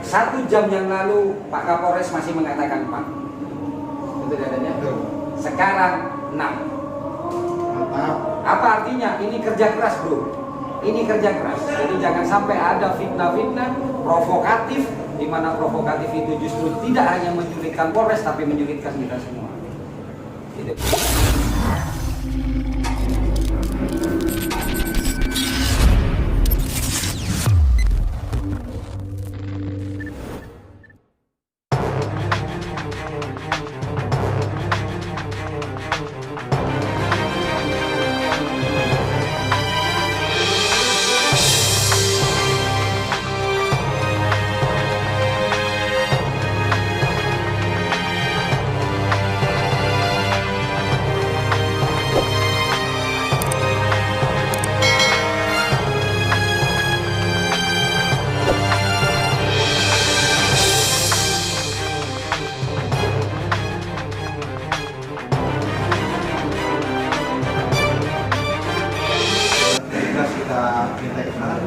1 jam yang lalu Pak Kapolres masih mengatakan 4. Betul adanya? Sekarang 6. Apa artinya? Ini kerja keras, bro. Ini kerja keras. Jadi jangan sampai ada fitnah-fitnah provokatif, di mana provokatif itu justru tidak hanya menyulitkan Polres tapi menyulitkan kita semua. Gitu.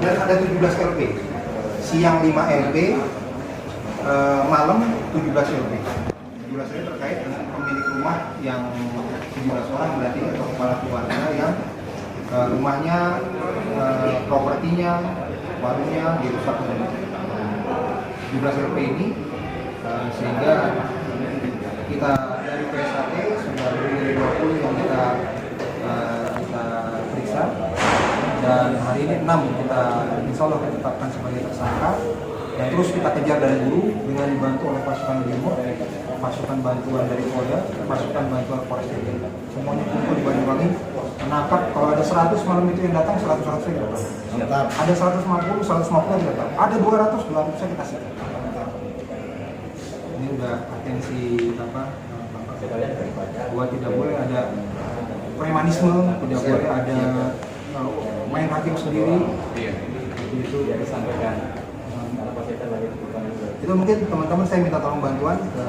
Dan ada 17 LP, siang 5 LP, malam 17 LP. 17 LP terkait dengan pemilik rumah yang 17 orang berarti atau kepala keluarga yang rumahnya, propertinya, warungnya dirusak dengan 17 LP ini, sehingga kita dari PSAT sudah lebih dari 20 yang kita periksa. Dan hari ini 6 kita insya Allah ditetapkan sebagai tersangka, dan terus kita kejar dari hulu dengan dibantu oleh pasukan Brimob, pasukan bantuan dari Polda, pasukan bantuan Polres Depok. Semuanya kumpul di Banyuwangi menangkap. Kalau ada 100 malam itu yang datang, 100 yang datang. Ada 150 yang datang. Ada 200 saya kita sih. Ini udah atensi apa? Bahwa tidak boleh ada premanisme, tidak boleh ada main hakim sendiri. Itu disampaikan. Itu mungkin teman-teman saya minta tolong bantuan ke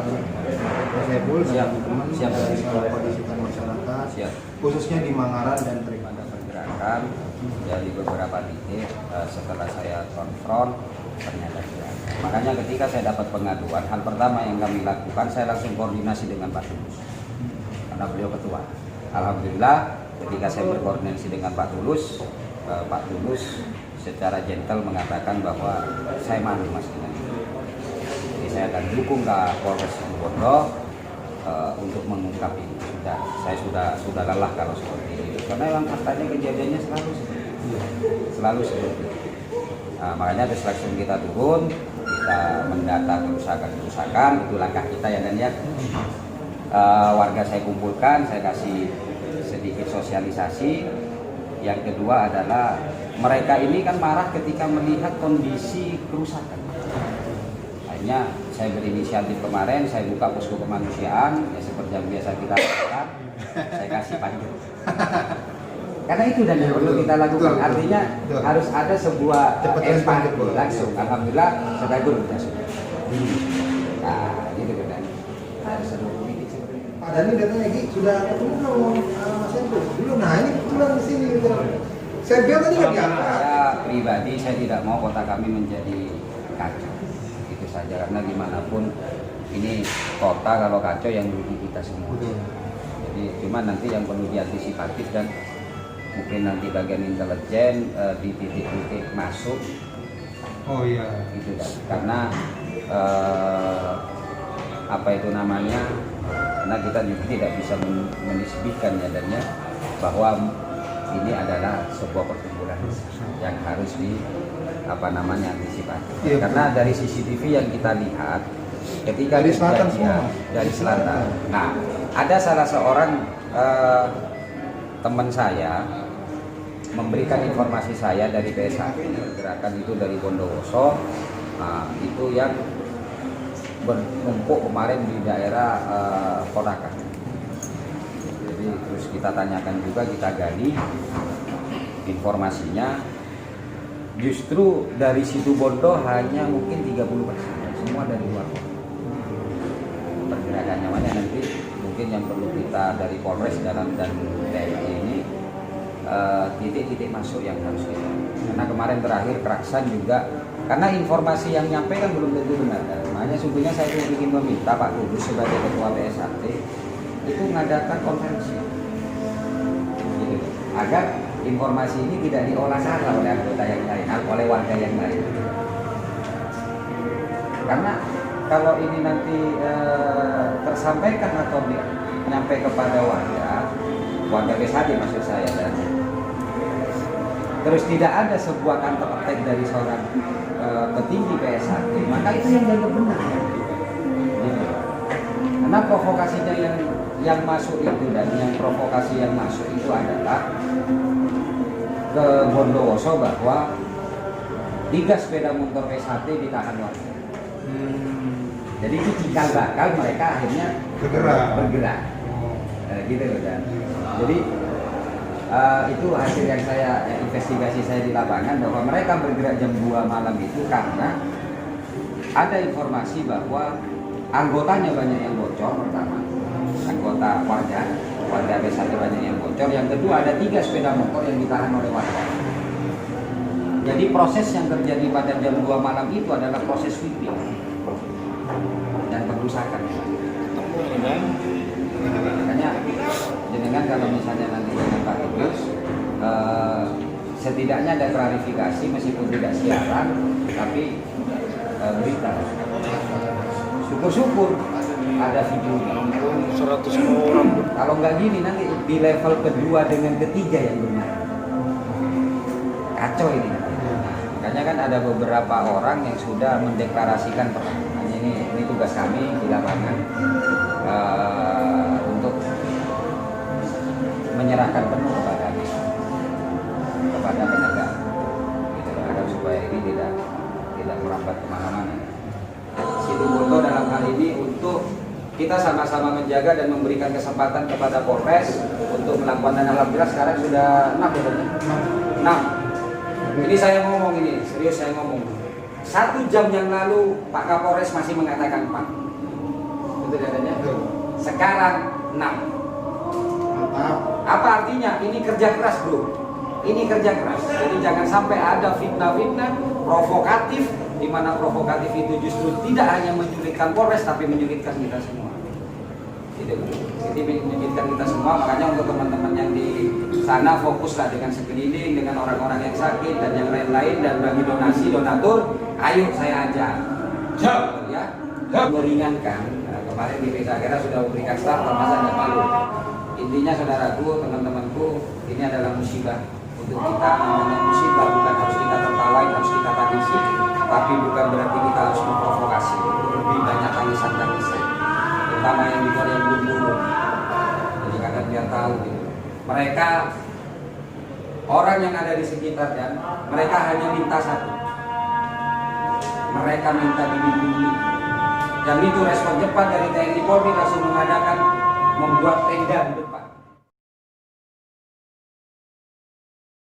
Saiful dan teman-teman dari kondisikan masyarakat, khususnya di Mangaran dan Ada pergerakan dari beberapa titik setelah saya konfront ternyata tidak. Makanya ketika saya dapat pengaduan, hal pertama yang kami lakukan, saya langsung koordinasi dengan Pak Tulus karena beliau ketua. Alhamdulillah ketika saya berkoordinasi dengan Pak Tulus secara gentle mengatakan bahwa saya malu mas dengan itu. Jadi saya akan dukung ke Polres Situbondo untuk mengungkap ini. Saya sudah lelah kalau seperti ini. Karena memang faktanya kejadiannya selalu seperti itu. Nah, makanya ada langsung kita turun, kita mendata kerusakan, itu langkah kita ya dan ya. Warga saya kumpulkan, saya kasih sedikit sosialisasi. Yang kedua adalah mereka ini kan marah ketika melihat kondisi kerusakan. Akhirnya saya berinisiatif kemarin, saya buka posko kemanusiaan, ya seperti yang biasa kita lakukan, saya kasih panjang. Karena itu dan yang perlu kita lakukan. Artinya harus ada sebuah empati langsung. Alhamdulillah sudah sudah. Nah, gitu kan. Harus ada politik seperti itu. Pak Dhani katanya sudah ketemu sama Mas Saiful belum? Nah ini kebetulan di sini gitu. Saya bilang tadi nggak diangkat. Saya pribadi saya tidak mau kota kami menjadi kacau. Itu saja karena dimanapun ini kota kalau kacau yang rugi kita semua. Jadi cuma nanti yang perlu diantisipatif dan mungkin nanti bagian intelijen di titik-titik masuk. Oh iya. Itu kan karena apa itu namanya? Karena kita juga tidak bisa menisbihkan ya dan ya bahwa ini adalah sebuah perkumpulan yang harus antisipasi. Iya, karena dari CCTV yang kita lihat ketika dari selatan dari selatan. Nah, ada salah seorang teman saya memberikan informasi saya dari PSAT, gerakan itu dari Bondowoso, itu yang bernumpuk kemarin di daerah Konakan. Jadi terus kita tanyakan juga, kita gali informasinya. Justru dari Situbondo hanya mungkin 30%, semua dari luar kota. Pergerakannya mana nanti mungkin yang perlu kita dari Polres dan TNI ini titik-titik masuk yang harus kita. Karena kemarin terakhir Keraksan juga Karena informasi yang nyampe kan belum tentu benar. Makanya sungguhnya saya ingin meminta Pak Kudus sebagai Ketua PSHT itu mengadakan konferensi, gitu, agar informasi ini tidak diolah salah oleh anggota yang lain, oleh warga yang lain. Karena kalau ini nanti tersampaikan atau nyampe kepada warga PSHT maksud saya, dan terus tidak ada sebuah counter attack dari seorang petinggi PSHT, maka itu yang dianggap benar. Gitu. Karena provokasinya yang masuk itu, dan yang provokasi yang masuk itu adalah ke Bondowoso bahwa 3 sepeda motor PSHT ditahan warga. Jadi itu cikal bakal mereka akhirnya bergerak. Gitu loh, dan jadi itu hasil yang investigasi saya di lapangan, bahwa mereka bergerak jam 2 malam itu karena ada informasi bahwa anggotanya banyak yang bocor. Pertama, anggota warga PSHT banyak yang bocor. Yang kedua, ada 3 sepeda motor yang ditahan oleh warga. Jadi proses yang terjadi pada jam 2 malam itu adalah proses sweeping dan perusakan. Makanya jenengan kalau misalnya nanti dengan Pak Kudus, setidaknya ada klarifikasi meskipun tidak siaran, tapi berita. Syukur-syukur ada videonya. 100 orang. Kalau nggak gini nanti di level kedua dengan ketiga yang benar. Kacau ini. Makanya kan ada beberapa orang yang sudah mendeklarasikan perang. Ini tugas kami di lapangan untuk menyerahkan penuh kepada penegak, gitu, agar supaya ini tidak merambat kemana-mana. Situ Bondo dalam hal ini untuk kita sama-sama menjaga dan memberikan kesempatan kepada Polres untuk melakukan, dan alhamdulillah sekarang sudah 6 ya, 6. Ini saya ngomong, ini serius saya ngomong. 1 jam yang lalu Pak Kapolres masih mengatakan 4. Betul katanya? Sekarang 6. Apa artinya? Ini kerja keras, bro. Ini kerja keras. Jadi jangan sampai ada fitnah-fitnah provokatif, di mana provokatif itu justru tidak hanya menyulitkan Polres tapi menyulitkan kita semua. Jadi menyulitkan kita semua. Makanya untuk teman-teman yang di sana, fokuslah dengan sekeliling, dengan orang-orang yang sakit dan yang lain-lain, dan bagi donasi donatur, ayo saya ajak. Ya, meringankan. Nah, kemarin di Desa Akhirnya sudah memberikan starter, masa ada malu. Intinya saudaraku, teman-temanku, ini adalah musibah untuk kita. Namanya musibah bukan harus kita tertawain, harus kita tangisi, tapi bukan berarti kita harus memprovokasi. Lebih banyak tangisan-tangisan, terutama yang di luar yang belum. Jadi kalian biar tahu gitu. Mereka orang yang ada di sekitar, dan mereka hanya minta satu. Mereka minta dilindungi. Dan itu respon cepat dari TNI Polri, langsung membuat tenda di depan.